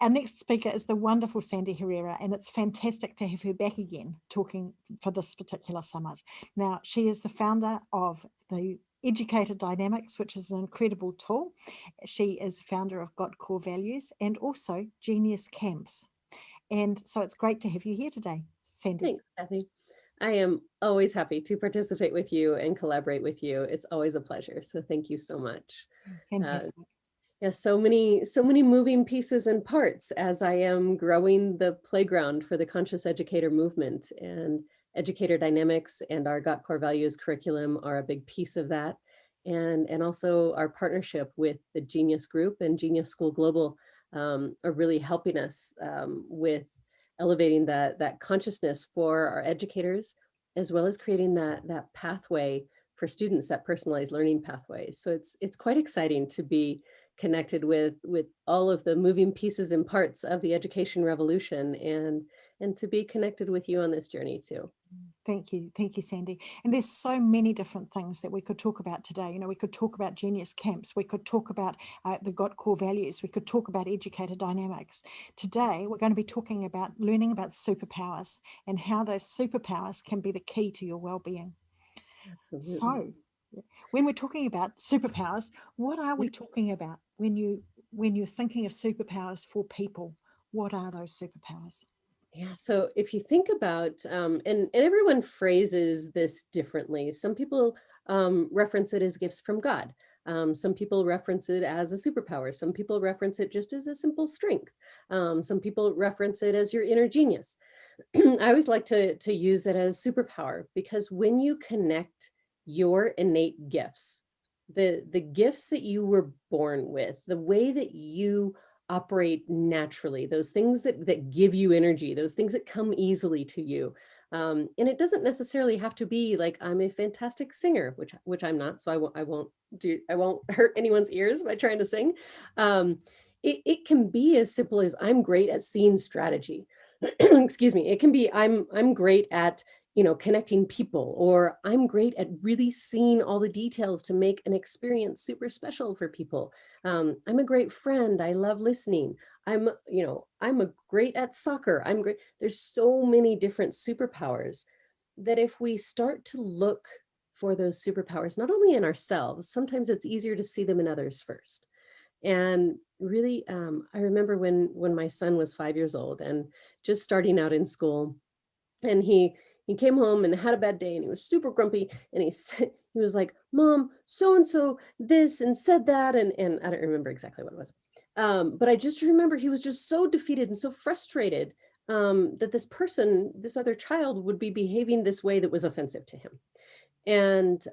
our next speaker is the wonderful Sandi Herrera, and it's fantastic to have her back again talking for this particular summit. Now, she is the founder of the Educator Dynamics, which is an incredible tool. She is founder of Got Core Values and also Genius Camps. And so it's great to have you here today, Sandi. Thanks, Kathy. I am always happy to participate with you and collaborate with you. It's always a pleasure. So thank you so much. Fantastic. Yeah, so many moving pieces and parts as I am growing the playground for the conscious educator movement, and educator dynamics and our Got Core Values curriculum are a big piece of that. And also our partnership with the Genius Group and Genius School Global are really helping us with elevating that consciousness for our educators, as well as creating that pathway for students, that personalized learning pathway. So it's quite exciting to be connected with all of the moving pieces and parts of the education revolution, and to be connected with you on this journey too. Thank you, Sandi. And there's so many different things that we could talk about today. We could talk about Genius Camps, we could talk about the Got Core Values, we could talk about educator dynamics. Today, we're going to be talking about learning about superpowers and how those superpowers can be the key to your well-being. Absolutely. So, when we're talking about superpowers, what are we talking about when you're thinking of superpowers for people? What are those superpowers? Yeah, so if you think about, and everyone phrases this differently. Some people reference it as gifts from God. Some people reference it as a superpower. Some people reference it just as a simple strength. Some people reference it as your inner genius. I always like to use it as superpower, because when you connect your innate gifts, the gifts that you were born with, the way that you operate naturally, those things that give you energy, those things that come easily to you. And it doesn't necessarily have to be like, I'm a fantastic singer, which I'm not, so I won't hurt anyone's ears by trying to sing. It can be as simple as, I'm great at scene strategy. Excuse me. It can be, I'm great at connecting people, or I'm great at really seeing all the details to make an experience super special for people. I'm a great friend. I love listening. I'm a great at soccer. I'm great. There's so many different superpowers that if we start to look for those superpowers, not only in ourselves, sometimes it's easier to see them in others first. And really, I remember when my son was 5 years old and just starting out in school, and he came home and had a bad day, and he was super grumpy, and he was like, Mom, so and so this and said that, and I don't remember exactly what it was, but I just remember he was just so defeated and so frustrated that this other child would be behaving this way that was offensive to him, and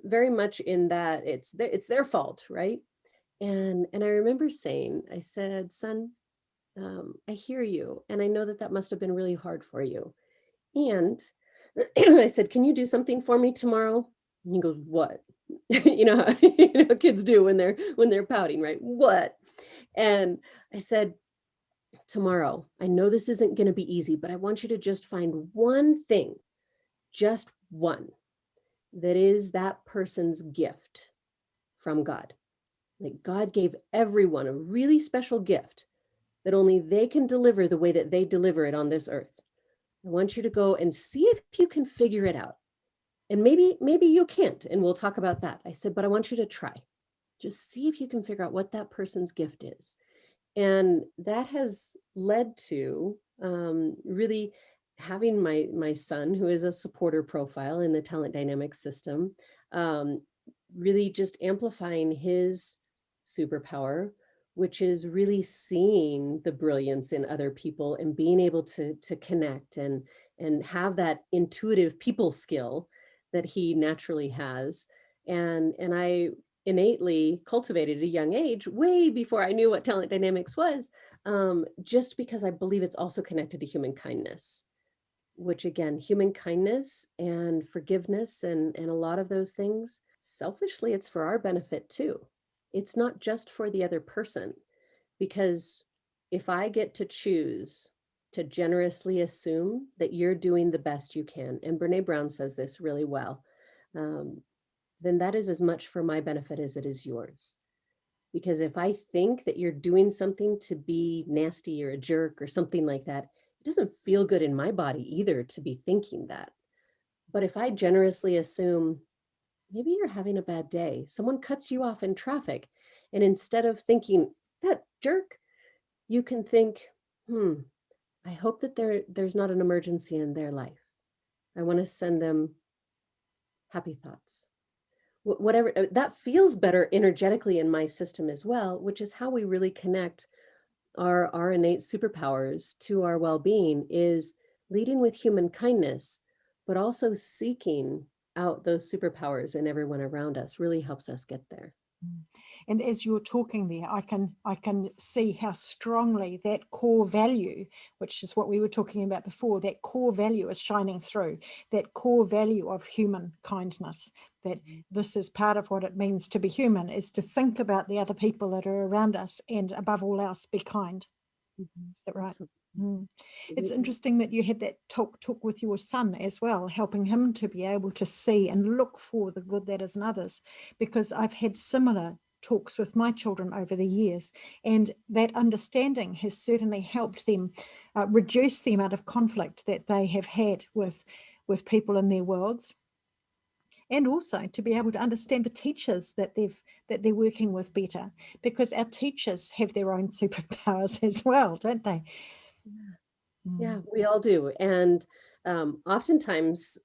very much in that it's their fault, right? And I remember saying, I said, son, I hear you, and I know that must have been really hard for you. And I said, can you do something for me tomorrow? And he goes, what? How kids do when they're pouting, right? What? And I said, tomorrow, I know this isn't going to be easy, but I want you to just find one thing, just one, that is that person's gift from God. Like, God gave everyone a really special gift that only they can deliver the way that they deliver it on this earth. I want you to go and see if you can figure it out. And maybe you can't, and we'll talk about that. I said, but I want you to try. Just see if you can figure out what that person's gift is. And that has led to really having my son, who is a supporter profile in the talent dynamics system, really just amplifying his superpower, which is really seeing the brilliance in other people and being able to connect and have that intuitive people skill that he naturally has. And I innately cultivated at a young age, way before I knew what talent dynamics was, just because I believe it's also connected to human kindness, which again, human kindness and forgiveness and a lot of those things, selfishly, it's for our benefit too. It's not just for the other person, because if I get to choose to generously assume that you're doing the best you can, and Brene Brown says this really well, then that is as much for my benefit as it is yours. Because if I think that you're doing something to be nasty or a jerk or something like that, it doesn't feel good in my body either to be thinking that. But if I generously assume maybe you're having a bad day, someone cuts you off in traffic, and instead of thinking, that jerk, you can think, I hope that there's not an emergency in their life. I want to send them happy thoughts. Whatever, that feels better energetically in my system as well, which is how we really connect our innate superpowers to our well-being, is leading with human kindness, but also seeking out those superpowers in everyone around us really helps us get there. And as you're talking there, I can see how strongly that core value, which is what we were talking about before, that core value is shining through, that core value of human kindness, that this is part of what it means to be human, is to think about the other people that are around us, and above all else, be kind. Is that right? Absolutely. Mm. It's interesting that you had that talk with your son as well, helping him to be able to see and look for the good that is in others, because I've had similar talks with my children over the years, and that understanding has certainly helped them reduce the amount of conflict that they have had with people in their worlds, and also to be able to understand the teachers that they're working with better, because our teachers have their own superpowers as well, don't they? Yeah, Mm. we all do. And oftentimes,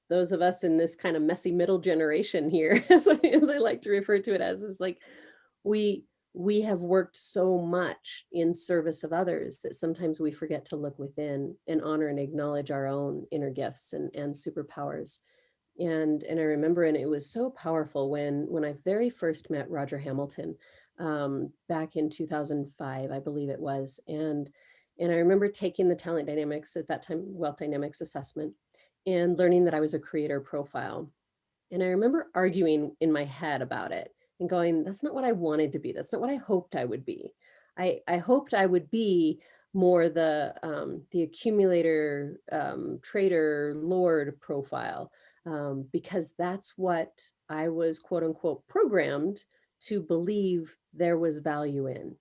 those of us in this kind of messy middle generation here, as I like to refer to it as, is like we we have worked so much in service of others that sometimes we forget to look within and honor and acknowledge our own inner gifts and superpowers. And I remember, and it was so powerful when I very first met Roger Hamilton, back in 2005, I believe it was. And I remember taking the talent dynamics, at that time, wealth dynamics assessment, and learning that I was a creator profile. And I remember arguing in my head about it and going, that's not what I wanted to be. That's not what I hoped I would be. I hoped I would be more the accumulator, trader, lord profile, because that's what I was, quote unquote, programmed to believe there was value in,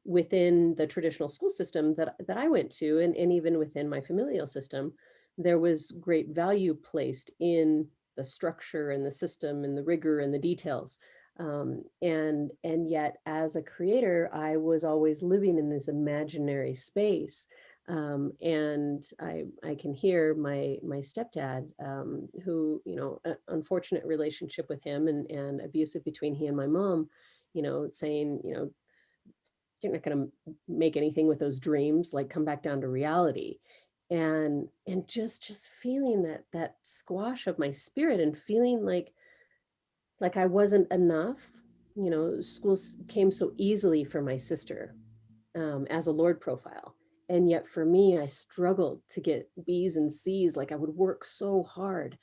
within the traditional school system that I went to, and even within my familial system. There was great value placed in the structure and the system and the rigor and the details. And yet, as a creator, I was always living in this imaginary space. And I can hear my stepdad, who, unfortunate relationship with him, and abusive between he and my mom, saying, you're not going to make anything with those dreams, like come back down to reality. And just feeling that squash of my spirit, and feeling like I wasn't enough. Schools came so easily for my sister, as a Lord profile. And yet for me, I struggled to get B's and C's. Like I would work so hard.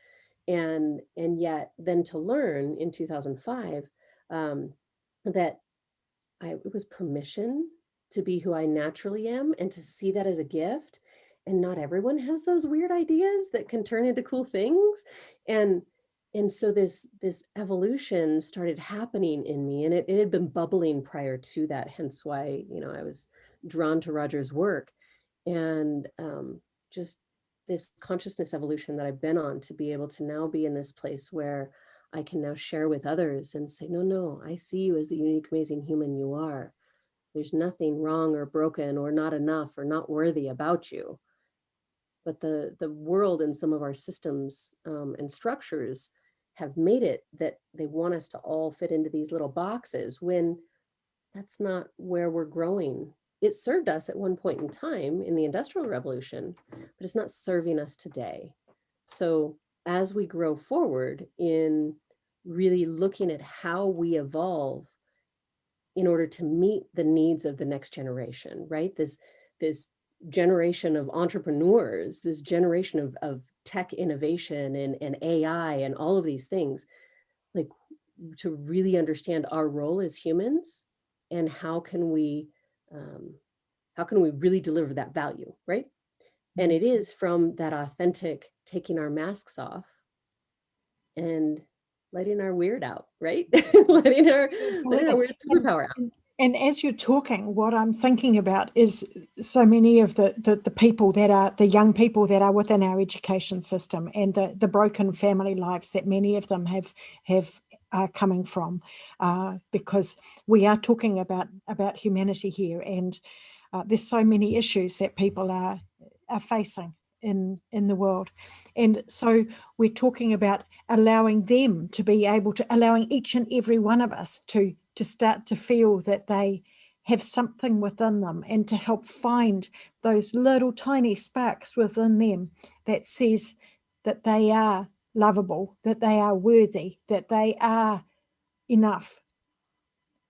And yet then to learn in 2005, um, that it was permission to be who I naturally am, and to see that as a gift. And not everyone has those weird ideas that can turn into cool things. And and so this evolution started happening in me, and it had been bubbling prior to that, hence why, I was drawn to Roger's work. And just this consciousness evolution that I've been on, to be able to now be in this place where I can now share with others and say, no, no, I see you as the unique, amazing human you are. There's nothing wrong or broken or not enough or not worthy about you. But the world and some of our systems, and structures have made it that they want us to all fit into these little boxes, when that's not where we're growing. It served us at one point in time in the Industrial Revolution, but it's not serving us today. So as we grow forward in really looking at how we evolve in order to meet the needs of the next generation, right? This generation of entrepreneurs, this generation of tech innovation and AI and all of these things, like, to really understand our role as humans, and um, how can we really deliver that value, right? And it is from that authentic taking our masks off and letting our weird out, right? letting our Absolutely. weird superpower out. And as you're talking, what I'm thinking about is so many of the people that are the young people that are within our education system, and the broken family lives that many of them have are coming from, because we are talking about humanity here, and there's so many issues that people are facing in the world, and so we're talking about allowing them to be able to, allowing each and every one of us to start to feel that they have something within them, and to help find those little tiny sparks within them that says that they are lovable, that they are worthy, that they are enough,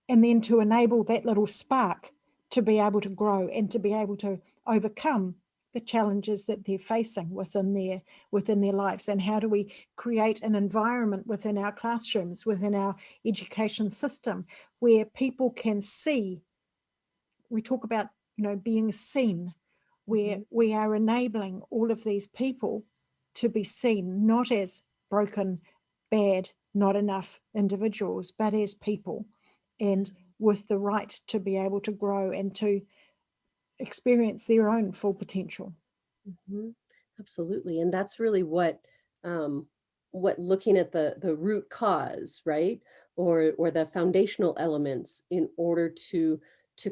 and then to enable that little spark to be able to grow and to be able to overcome the challenges that they're facing within their lives. And how do we create an environment within our classrooms, within our education system, where people can see? We talk about, being seen, where we are enabling all of these people to be seen, not as broken, bad, not enough individuals, but as people, and with the right to be able to grow and to experience their own full potential. Mhm. Absolutely. And that's really what looking at the root cause, right? Or the foundational elements in order to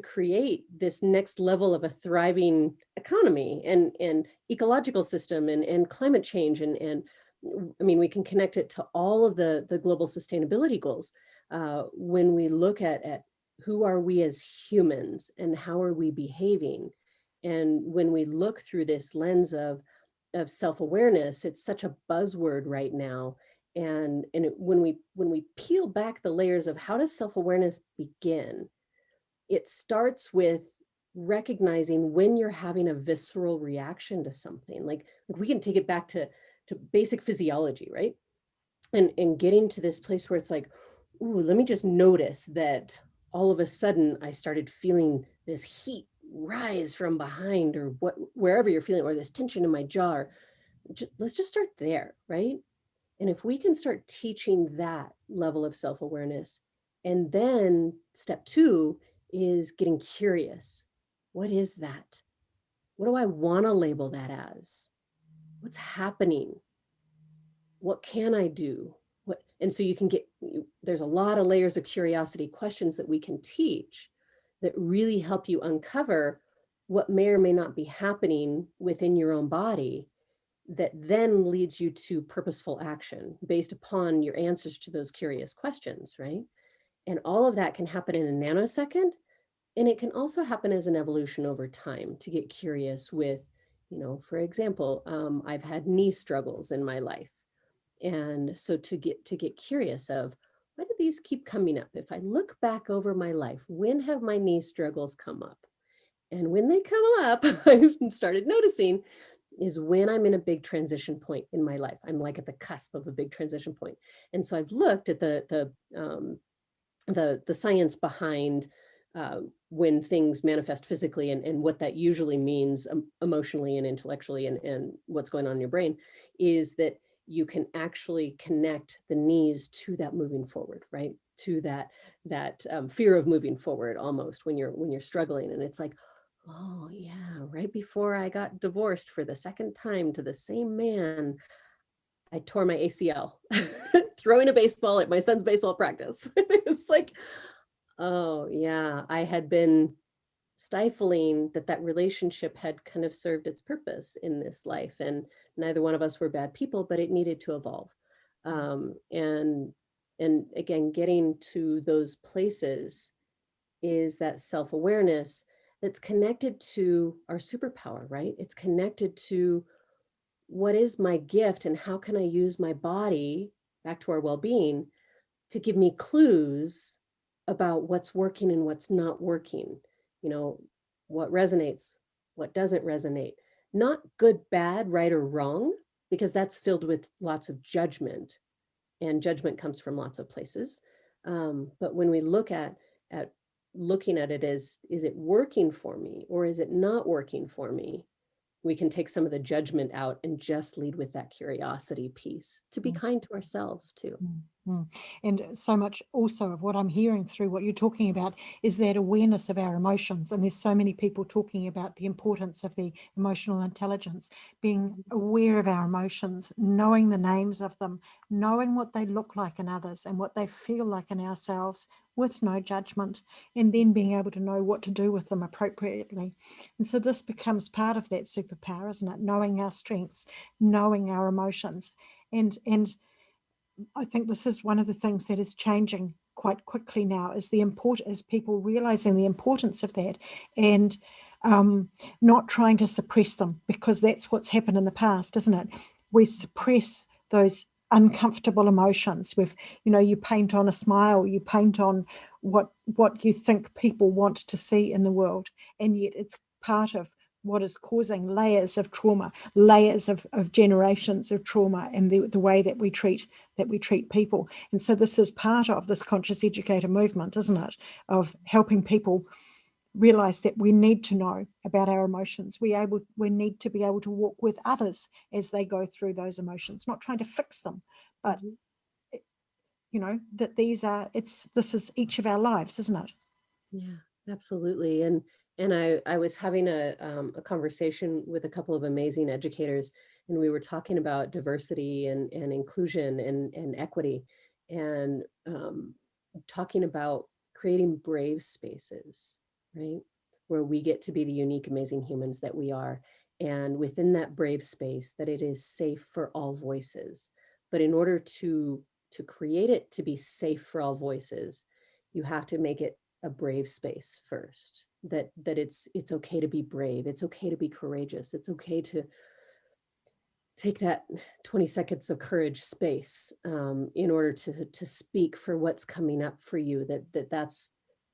create this next level of a thriving economy and ecological system and climate change and I mean, we can connect it to all of the global sustainability goals when we look at who are we as humans and how are we behaving. And when we look through this lens of self-awareness, it's such a buzzword right now. When we peel back the layers of how does self-awareness begin, it starts with recognizing when you're having a visceral reaction to something. Like we can take it back to basic physiology, right? And getting to this place where it's like, ooh, let me just notice that all of a sudden I started feeling this heat rise from behind, or wherever you're feeling, or this tension in my jaw. Let's just start there, right? And if we can start teaching that level of self-awareness, and then step two is getting curious. What is that? What do I want to label that as? What's happening? What can I do? And so you can there's a lot of layers of curiosity questions that we can teach that really help you uncover what may or may not be happening within your own body, that then leads you to purposeful action based upon your answers to those curious questions, right? And all of that can happen in a nanosecond. And it can also happen as an evolution over time to get curious with, for example, I've had knee struggles in my life. And so to get curious of, why do these keep coming up? If I look back over my life, when have my knee struggles come up? And when they come up, I've started noticing is when I'm in a big transition point in my life. I'm like at the cusp of a big transition point. And so I've looked at the science behind when things manifest physically and what that usually means emotionally and intellectually and what's going on in your brain, is that you can actually connect the knees to that moving forward, right? To that fear of moving forward, almost when you're struggling. And it's like, oh yeah, right before I got divorced for the second time to the same man, I tore my ACL throwing a baseball at my son's baseball practice. It's like, oh yeah, I had been stifling that relationship had kind of served its purpose in this life, and neither one of us were bad people, but it needed to evolve. And again, getting to those places is that self-awareness that's connected to our superpower, right? It's connected to what is my gift and how can I use my body, back to our well-being, to give me clues about what's working and what's not working. You know, what resonates, what doesn't resonate. Not good, bad, right or wrong, because that's filled with lots of judgment, and judgment comes from lots of places. But when we look at looking at it as, is it working for me or is it not working for me? We can take some of the judgment out and just lead with that curiosity piece to be kind to ourselves too. And so much also of what I'm hearing through what you're talking about is that awareness of our emotions. And there's so many people talking about the importance of the emotional intelligence, being aware of our emotions, knowing the names of them, knowing what they look like in others and what they feel like in ourselves with no judgment, and then being able to know what to do with them appropriately. And so this becomes part of that superpower, isn't it? Knowing our strengths, knowing our emotions. And I think this is one of the things that is changing quite quickly now, is people realizing the importance of that, and not trying to suppress them, because that's what's happened in the past, isn't it? We suppress those uncomfortable emotions with, you paint on a smile, you paint on what you think people want to see in the world, and yet it's part of what is causing layers of trauma, layers of generations of trauma, and the way that we treat people. And so this is part of this conscious educator movement, isn't it? Of helping people realize that we need to know about our emotions. We need to be able to walk with others as they go through those emotions, not trying to fix them, but that this is each of our lives, isn't it? Yeah, absolutely. And I was having a conversation with a couple of amazing educators, and we were talking about diversity and inclusion and equity, and talking about creating brave spaces, right? Where we get to be the unique, amazing humans that we are. And within that brave space, that it is safe for all voices. But in order to create it to be safe for all voices, you have to make it a brave space first. That it's okay to be brave. It's okay to be courageous. It's okay to take that 20 seconds of courage space, in order to speak for what's coming up for you,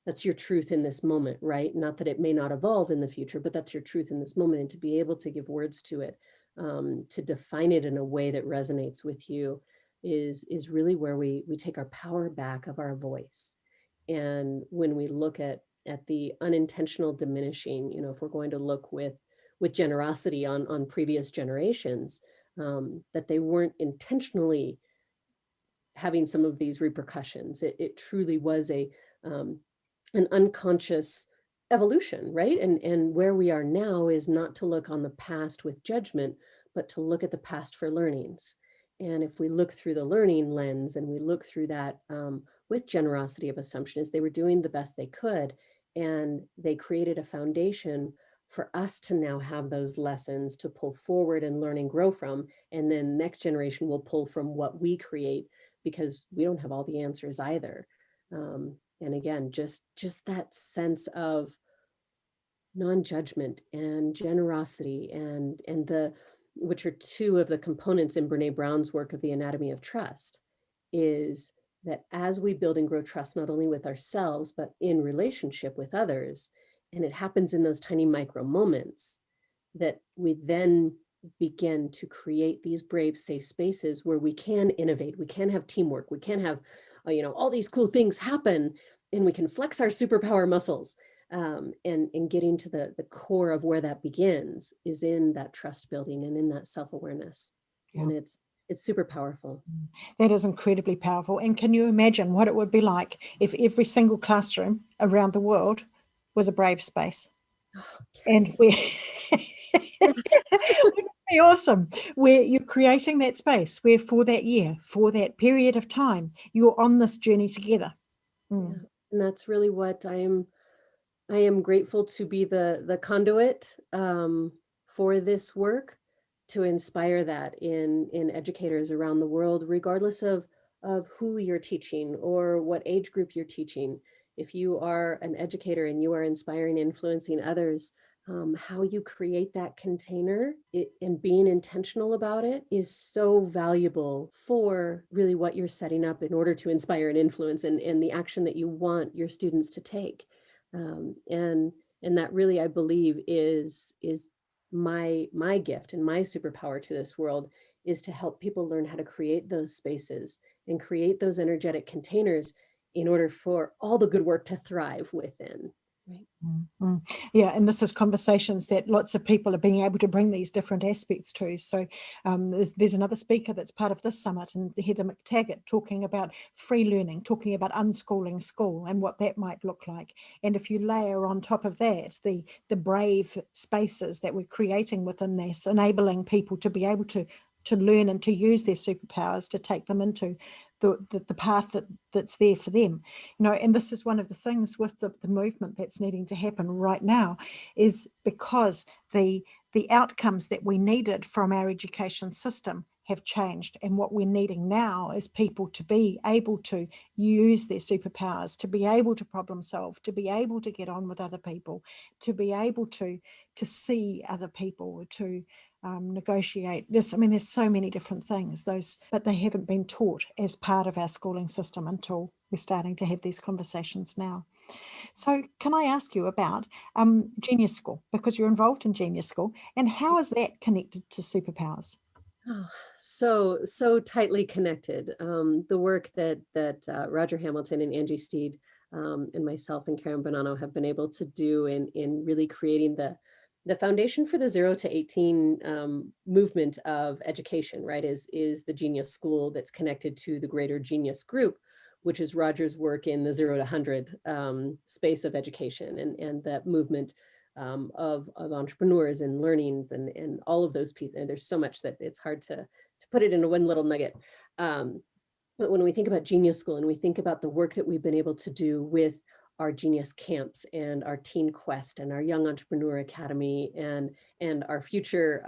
that's your truth in this moment, right? Not that it may not evolve in the future, but that's your truth in this moment. And to be able to give words to it, to define it in a way that resonates with you, is really where we take our power back of our voice. And when we look at the unintentional diminishing, if we're going to look with generosity on previous generations, that they weren't intentionally having some of these repercussions. It truly was an unconscious evolution, right? And where we are now is not to look on the past with judgment, but to look at the past for learnings. And if we look through the learning lens and we look through that, with generosity of assumption, is they were doing the best they could, and they created a foundation for us to now have those lessons to pull forward and learn and grow from. And then next generation will pull from what we create, because we don't have all the answers either. And again, just that sense of non-judgment and generosity, and the which are two of the components in Brene Brown's work of the anatomy of trust, is that as we build and grow trust, not only with ourselves, but in relationship with others, and it happens in those tiny micro moments, that we then begin to create these brave, safe spaces where we can innovate, we can have teamwork, we can have, all these cool things happen, and we can flex our superpower muscles. And getting to the core of where that begins is in that trust building and in that self-awareness. Yeah. And it's super powerful. That is incredibly powerful. And can you imagine what it would be like if every single classroom around the world was a brave space? Oh, And yes. we wouldn't it be awesome, where you're creating that space where for that year, for that period of time, you're on this journey together. Yeah. And that's really what I am grateful to be the conduit, for this work, to inspire that in educators around the world, regardless of who you're teaching or what age group you're teaching. If you are an educator and you are inspiring, influencing others, how you create that container, and being intentional about it, is so valuable for really what you're setting up in order to inspire and influence, and the action that you want your students to take. And that really, I believe, is my gift and my superpower to this world, is to help people learn how to create those spaces and create those energetic containers in order for all the good work to thrive within. Right. Mm, mm. Yeah, and this is conversations that lots of people are being able to bring these different aspects to. So there's another speaker that's part of this summit, and Heather McTaggart, talking about free learning, talking about unschooling school and what that might look like. And if you layer on top of that the brave spaces that we're creating within this, enabling people to be able to learn and to use their superpowers to take them into the path that's there for them. And this is one of the things with the movement that's needing to happen right now, is because the outcomes that we needed from our education system have changed, and what we're needing now is people to be able to use their superpowers, to be able to problem solve, to be able to get on with other people, to be able to see other people, to negotiate this. I mean, there's so many different things, but they haven't been taught as part of our schooling system until we're starting to have these conversations now. So can I ask you about Genius School, because you're involved in Genius School, and how is that connected to superpowers? Oh, so tightly connected. The work that Roger Hamilton and Angie Steed, and myself and Karen Bonanno have been able to do in really creating the foundation for the 0 to 18 movement of education, right, is the Genius School that's connected to the greater Genius Group, which is Roger's work in the 0 to 100 space of education, and that movement of entrepreneurs and learning and all of those pieces. And there's so much that it's hard to put it into one little nugget. Um, but when we think about Genius School and we think about the work that we've been able to do with our Genius Camps and our Teen Quest and our Young Entrepreneur Academy and our future,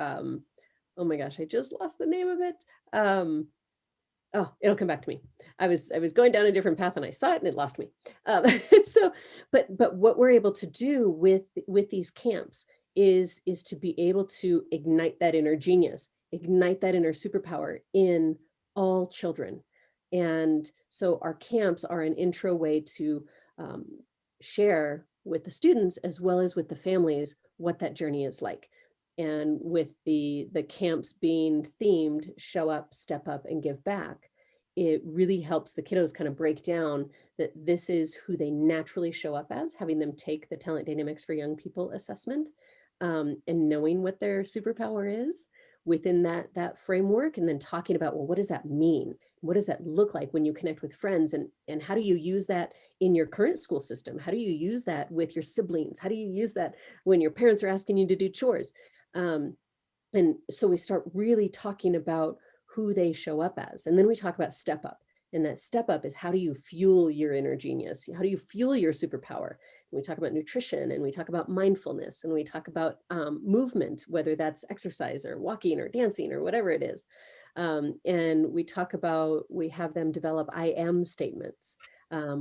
oh my gosh, I just lost the name of it. Oh, it'll come back to me. I was going down a different path and I saw it and it lost me. Um, so, but what we're able to do with these camps is to be able to ignite that inner genius, ignite that inner superpower in all children. And so our camps are an intro way to um, share with the students as well as with the families what that journey is like. And with the camps being themed, show up, step up, and give back, it really helps the kiddos kind of break down that this is who they naturally show up as, having them take the Talent Dynamics for Young People assessment, and knowing what their superpower is within that framework, and then talking about, well, what does that mean? What does that look like when you connect with friends? And how do you use that in your current school system? How do you use that with your siblings? How do you use that when your parents are asking you to do chores? Um, and so we start really talking about who they show up as. And then we talk about step up. And that step up is, how do you fuel your inner genius? How do you fuel your superpower? And we talk about nutrition, and we talk about mindfulness, and we talk about movement, whether that's exercise or walking or dancing or whatever it is. And we have them develop I am statements.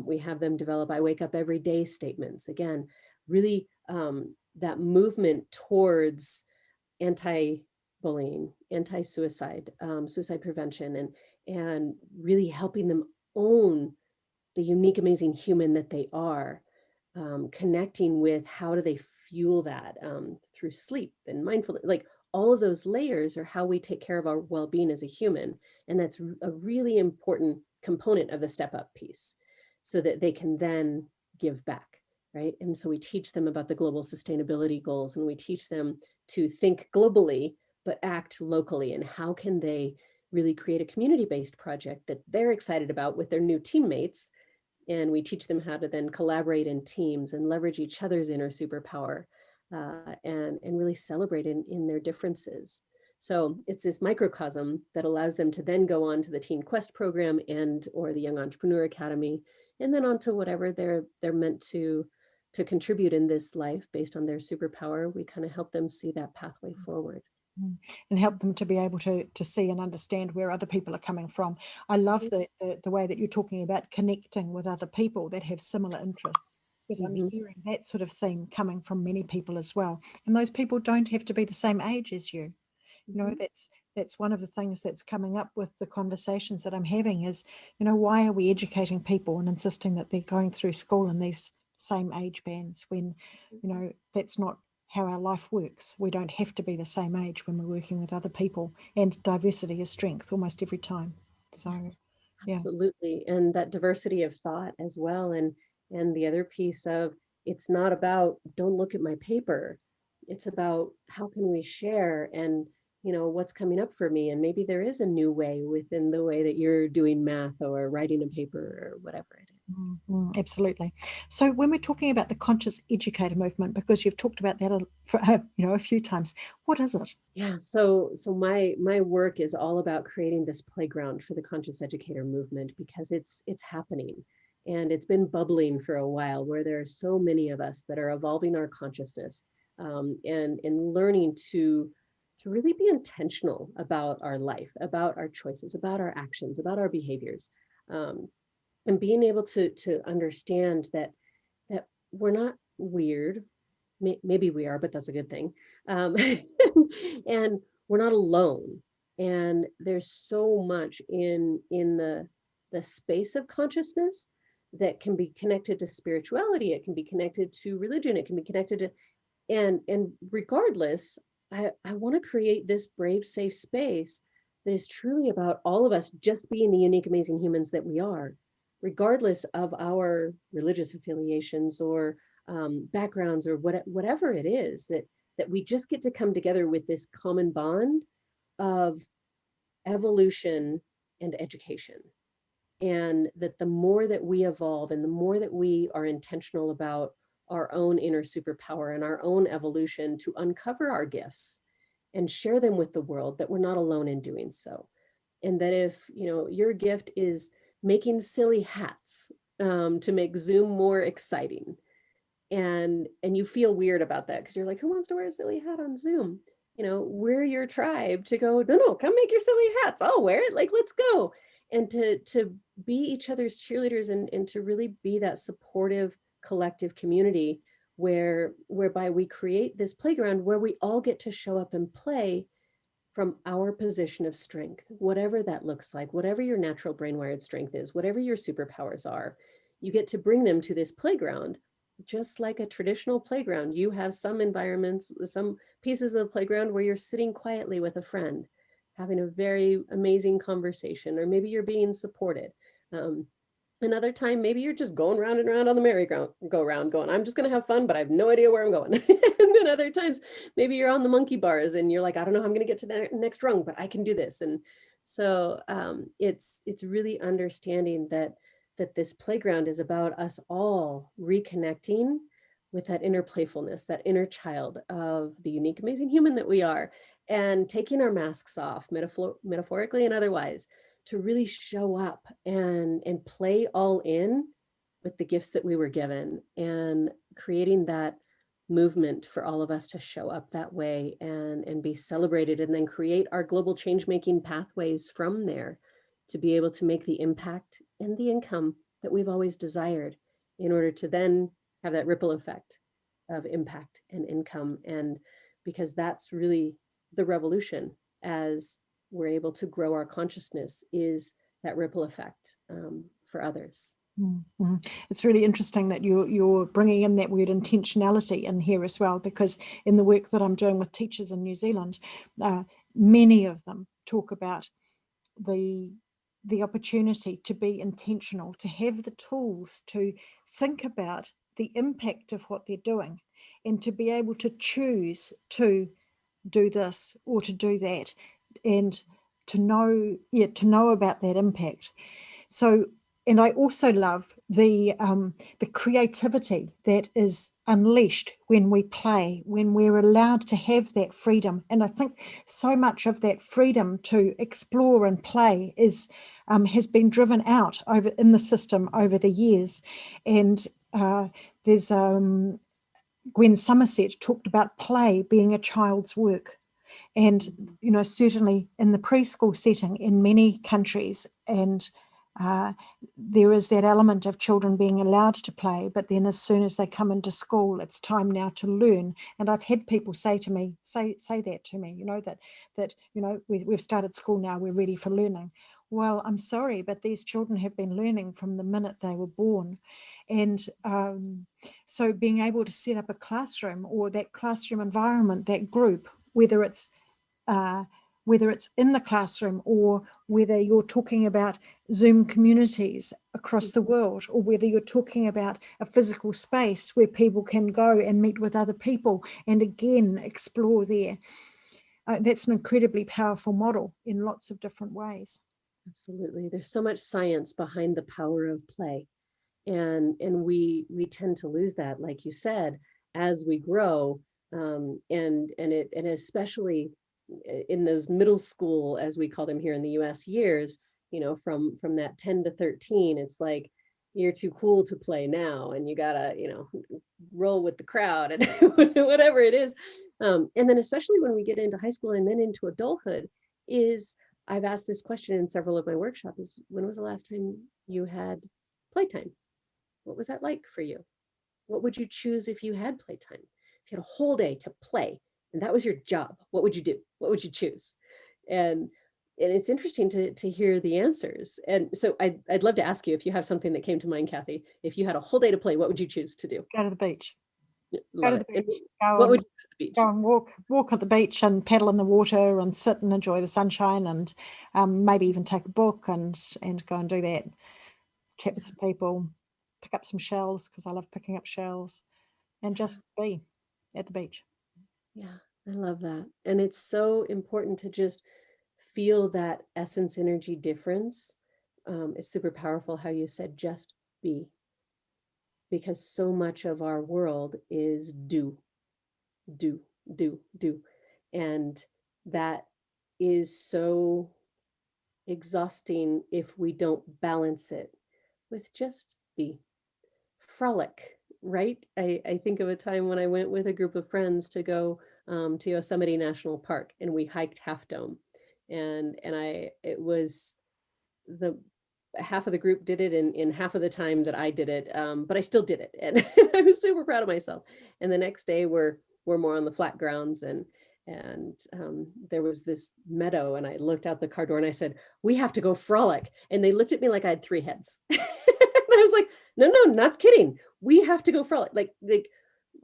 We have them develop I wake up every day statements. Again, really that movement towards anti-bullying, anti-suicide, suicide prevention, and really helping them own the unique, amazing human that they are, connecting with how do they fuel that through sleep and mindfulness. Like, all of those layers are how we take care of our well-being as a human. And that's a really important component of the step up piece, so that they can then give back, right? And so we teach them about the global sustainability goals, and we teach them to think globally but act locally, and how can they really create a community-based project that they're excited about with their new teammates. And we teach them how to then collaborate in teams and leverage each other's inner superpower, and really celebrate in their differences. So it's this microcosm that allows them to then go on to the Teen Quest program and or the Young Entrepreneur Academy, and then on to whatever they're meant to contribute in this life based on their superpower. We kind of help them see that pathway forward. And help them to be able to see and understand where other people are coming from. I love the way that you're talking about connecting with other people that have similar interests, because I'm Mm-hmm. hearing that sort of theme coming from many people as well. And those people don't have to be the same age as you. Mm-hmm. That's one of the things that's coming up with the conversations that I'm having is, why are we educating people and insisting that they're going through school in these same age bands when, that's not how our life works. We don't have to be the same age when we're working with other people, and diversity is strength almost every time. So, Yes, yeah. absolutely. And that diversity of thought as well. And the other piece of It's not about, don't look at my paper. It's about, how can we share, and what's coming up for me, and maybe there is a new way within the way that you're doing math or writing a paper or whatever it is. Absolutely. So when we're talking about the conscious educator movement, because you've talked about that a few times, what is it? Yeah, so my work is all about creating this playground for the conscious educator movement, because it's happening, and it's been bubbling for a while, where there are so many of us that are evolving our consciousness, and learning to really be intentional about our life, about our choices, about our actions, about our behaviors, um, and being able to understand that we're not weird. Maybe we are, but that's a good thing. Um, and we're not alone. And there's so much in the space of consciousness that can be connected to spirituality. It can be connected to religion. It can be connected to, and regardless, I want to create this brave, safe space that is truly about all of us just being the unique, amazing humans that we are, regardless of our religious affiliations or backgrounds, or whatever it is, that we just get to come together with this common bond of evolution and education. And that the more that we evolve, and the more that we are intentional about our own inner superpower and our own evolution to uncover our gifts and share them with the world, that we're not alone in doing so. And that if your gift is making silly hats, to make Zoom more exciting, and you feel weird about that because you're like, who wants to wear a silly hat on Zoom? We're your tribe to go, no, no, come make your silly hats, I'll wear it, like, let's go. And to be each other's cheerleaders, and to really be that supportive collective community, whereby we create this playground where we all get to show up and play from our position of strength, whatever that looks like, whatever your natural brain-wired strength is, whatever your superpowers are. You get to bring them to this playground. Just like a traditional playground, you have some environments, some pieces of the playground where you're sitting quietly with a friend, having a very amazing conversation, or maybe you're being supported. Another time, maybe you're just going round and round on the merry-go-round going, I'm just going to have fun, but I have no idea where I'm going. And then other times, maybe you're on the monkey bars and you're like, I don't know how I'm going to get to the next rung, but I can do this. And so it's really understanding that this playground is about us all reconnecting with that inner playfulness, that inner child of the unique, amazing human that we are, and taking our masks off, metaphorically and otherwise, to really show up and play all in with the gifts that we were given, and creating that movement for all of us to show up that way, and be celebrated, and then create our global change making pathways from there, to be able to make the impact and the income that we've always desired, in order to then have that ripple effect of impact and income. And because that's really the revolution, as we're able to grow our consciousness, is that ripple effect for others. Mm-hmm. It's really interesting that you're bringing in that word intentionality in here as well, because in the work that I'm doing with teachers in New Zealand, many of them talk about the opportunity to be intentional, to have the tools to think about the impact of what they're doing, and to be able to choose to do this or to do that, and to know about that impact. So, and I also love the creativity that is unleashed when we play, when we're allowed to have that freedom. And I think so much of that freedom to explore and play has been driven out over in the system over the years. And there's Gwen Somerset talked about play being a child's work. And, certainly in the preschool setting in many countries, and there is that element of children being allowed to play, but then as soon as they come into school, it's time now to learn. And I've had people say to me, say that to me, we've started school now, we're ready for learning. Well, I'm sorry, but these children have been learning from the minute they were born. And so being able to set up a classroom, or that classroom environment, that group, whether it's in the classroom, or whether you're talking about Zoom communities across the world, or whether you're talking about a physical space where people can go and meet with other people and again explore there. That's an incredibly powerful model in lots of different ways. Absolutely. There's so much science behind the power of play. And we tend to lose that, like you said, as we grow. And especially in those middle school, as we call them here in the US, years, from that 10 to 13, it's like you're too cool to play now, and you gotta, roll with the crowd and whatever it is. And then especially when we get into high school and then into adulthood, is I've asked this question in several of my workshops: is when was the last time you had playtime? What was that like for you? What would you choose if you had playtime? If you had a whole day to play and that was your job, what would you do? What would you choose? And and it's interesting to hear the answers. And so I'd love to ask you if you have something that came to mind, Kathy. If you had a whole day to play, what would you choose to do? Go to the beach. Go Love to the it. And beach. Go what would and you do at the beach? go and walk at the beach and paddle in the water and sit and enjoy the sunshine and maybe even take a book and go and do that. Chat with some people, pick up some shells because I love picking up shells, and just be at the beach. Yeah, I love that. And it's so important to just feel that essence energy difference. It's super powerful how you said just be, because so much of our world is do, do, do, do. And that is so exhausting if we don't balance it with just be. Frolic, right? I think of a time when I went with a group of friends to go to Yosemite National Park, and we hiked Half Dome. And it was the half of the group did it in half of the time that I did it, but I still did it, and I was super proud of myself. And the next day we're more on the flat grounds, and there was this meadow, and I looked out the car door and I said, "We have to go frolic," and they looked at me like I had three heads. And I was like, "No, no, not kidding. We have to go frolic. Like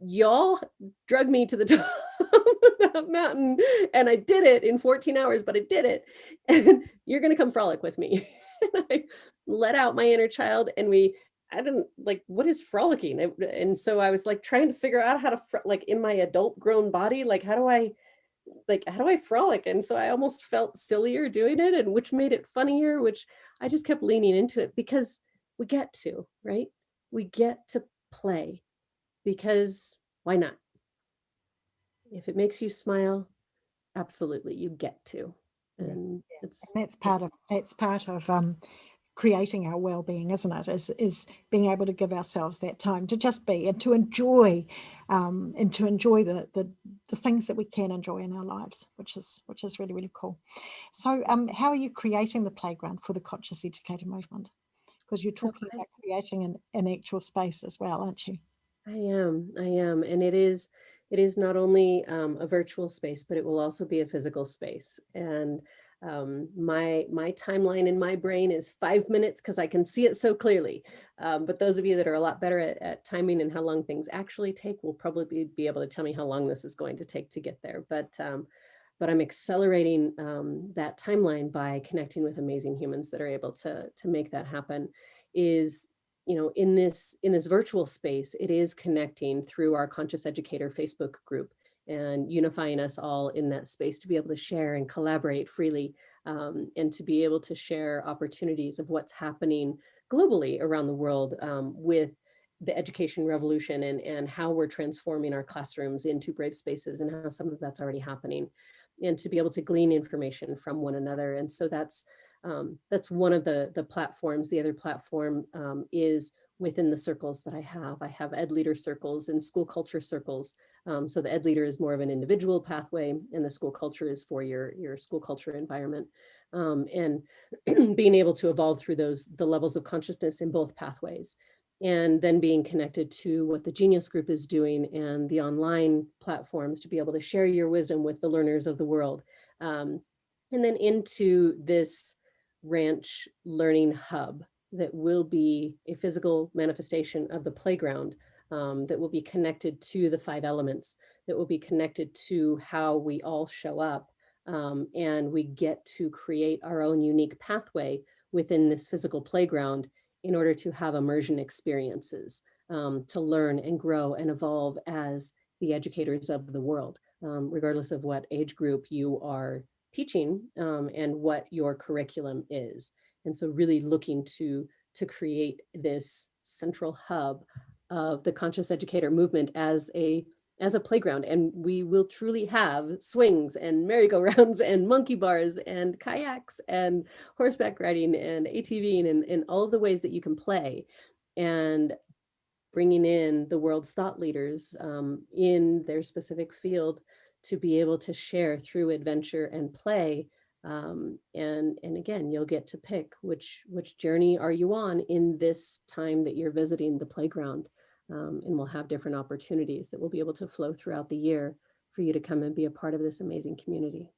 y'all drug me to the top of that mountain, and I did it in 14 hours, but I did it, and you're gonna come frolic with me." And I let out my inner child, and I didn't like, what is frolicking? And so I was like trying to figure out how to like in my adult grown body, like how do I frolic? And so I almost felt sillier doing it, and which made it funnier, which I just kept leaning into it because we get to, right? We get to play because why not? If it makes you smile, absolutely, you get to. Yeah, And it's and that's part of creating our well-being, isn't it? Is being able to give ourselves that time to just be and to enjoy the things that we can enjoy in our lives, which is really, really cool. So how are you creating the playground for the conscious educator movement? Because you're so talking about creating an actual space as well, aren't you? I am, and it is not only a virtual space, but it will also be a physical space. And my timeline in my brain is 5 minutes because I can see it so clearly. But those of you that are a lot better at timing and how long things actually take will probably be able to tell me how long this is going to take to get there. But I'm accelerating that timeline by connecting with amazing humans that are able to make that happen. Is in this virtual space, it is connecting through our Conscious Educator Facebook group and unifying us all in that space to be able to share and collaborate freely, and to be able to share opportunities of what's happening globally around the world, with the education revolution, and how we're transforming our classrooms into brave spaces and how some of that's already happening, and to be able to glean information from one another. And so that's one of the platforms. The other platform is within the circles that I have. I have ed leader circles and school culture circles. So the ed leader is more of an individual pathway, and the school culture is for your school culture environment. And being able to evolve through the levels of consciousness in both pathways. And then being connected to what the Genius Group is doing and the online platforms to be able to share your wisdom with the learners of the world. And then into this ranch learning hub that will be a physical manifestation of the playground, that will be connected to the five elements, that will be connected to how we all show up, and we get to create our own unique pathway within this physical playground in order to have immersion experiences, to learn and grow and evolve as the educators of the world, regardless of what age group you are teaching, and what your curriculum is. And so really looking to create this central hub of the conscious educator movement as a playground. And we will truly have swings and merry-go-rounds and monkey bars and kayaks and horseback riding and ATVing and all of the ways that you can play, and bringing in the world's thought leaders, in their specific field, to be able to share through adventure and play. And again, you'll get to pick which journey are you on in this time that you're visiting the playground. And we'll have different opportunities that will be able to flow throughout the year for you to come and be a part of this amazing community.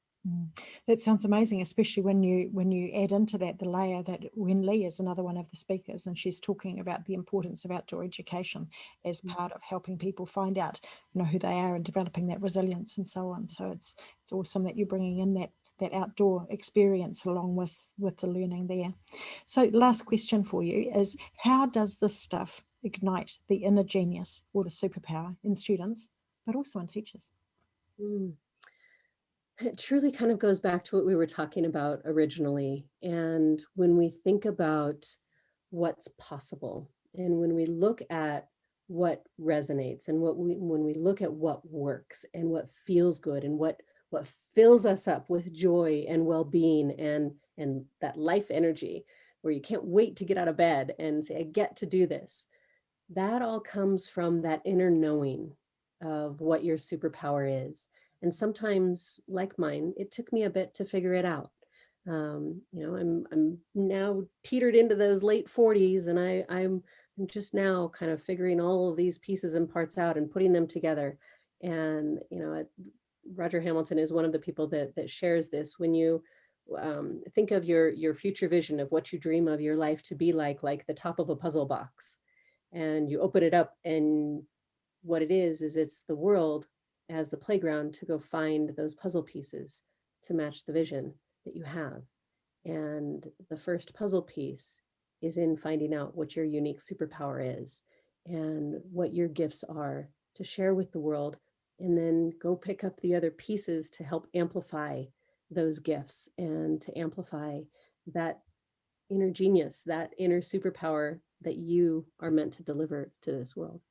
That sounds amazing, especially when you add into that the layer that Wen Lee is another one of the speakers, and she's talking about the importance of outdoor education as part of helping people find out, who they are and developing that resilience and so on. So it's awesome that you're bringing in that outdoor experience along with the learning there. So last question for you is, how does this stuff ignite the inner genius or the superpower in students, but also in teachers? Mm. It truly kind of goes back to what we were talking about originally. And when we think about what's possible, and when we look at what resonates, and when we look at what works and what feels good and what fills us up with joy and well-being and that life energy, where you can't wait to get out of bed and say, I get to do this. That all comes from that inner knowing of what your superpower is. And sometimes, like mine, it took me a bit to figure it out. I'm now teetered into those late 40s, and I'm just now kind of figuring all of these pieces and parts out and putting them together. And Roger Hamilton is one of the people that shares this. When you think of your future vision of what you dream of your life to be like the top of a puzzle box, and you open it up, and what it is it's the world as the playground to go find those puzzle pieces to match the vision that you have. And the first puzzle piece is in finding out what your unique superpower is and what your gifts are to share with the world, and then go pick up the other pieces to help amplify those gifts and to amplify that inner genius, that inner superpower that you are meant to deliver to this world.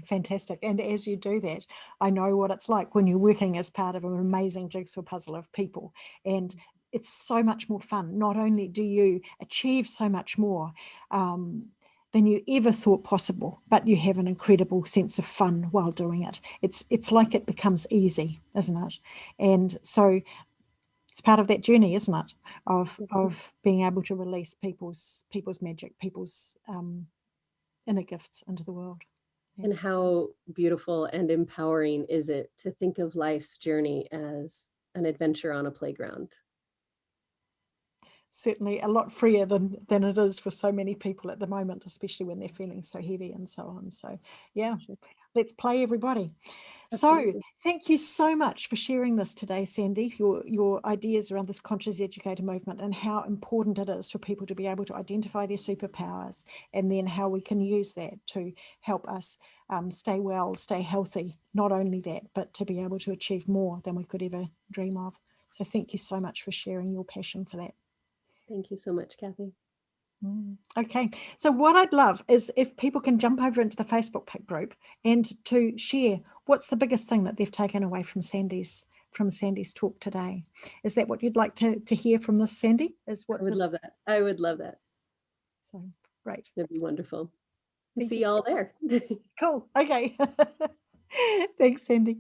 Fantastic. And as you do that, I know what it's like when you're working as part of an amazing jigsaw puzzle of people. And it's so much more fun. Not only do you achieve so much more than you ever thought possible, but you have an incredible sense of fun while doing it. It's like it becomes easy, isn't it? And so it's part of that journey, isn't it? Of being able to release people's magic, people's inner gifts into the world. Yeah. And how beautiful and empowering is it to think of life's journey as an adventure on a playground? Certainly a lot freer than it is for so many people at the moment, especially when they're feeling so heavy and so on. So yeah, let's play, everybody. Absolutely. So thank you so much for sharing this today, Sandi, your ideas around this conscious educator movement and how important it is for people to be able to identify their superpowers, and then how we can use that to help us stay well, stay healthy. Not only that, but to be able to achieve more than we could ever dream of. So thank you so much for sharing your passion for that. Thank you so much, Kathy. Okay, so what I'd love is if people can jump over into the Facebook group and to share what's the biggest thing that they've taken away from Sandi's talk today. Is that what you'd like to hear from this, Sandi? I would love that. I would love that. So great. It'd be wonderful. Thank See you. y'all there. Cool. Okay. Thanks, Sandi.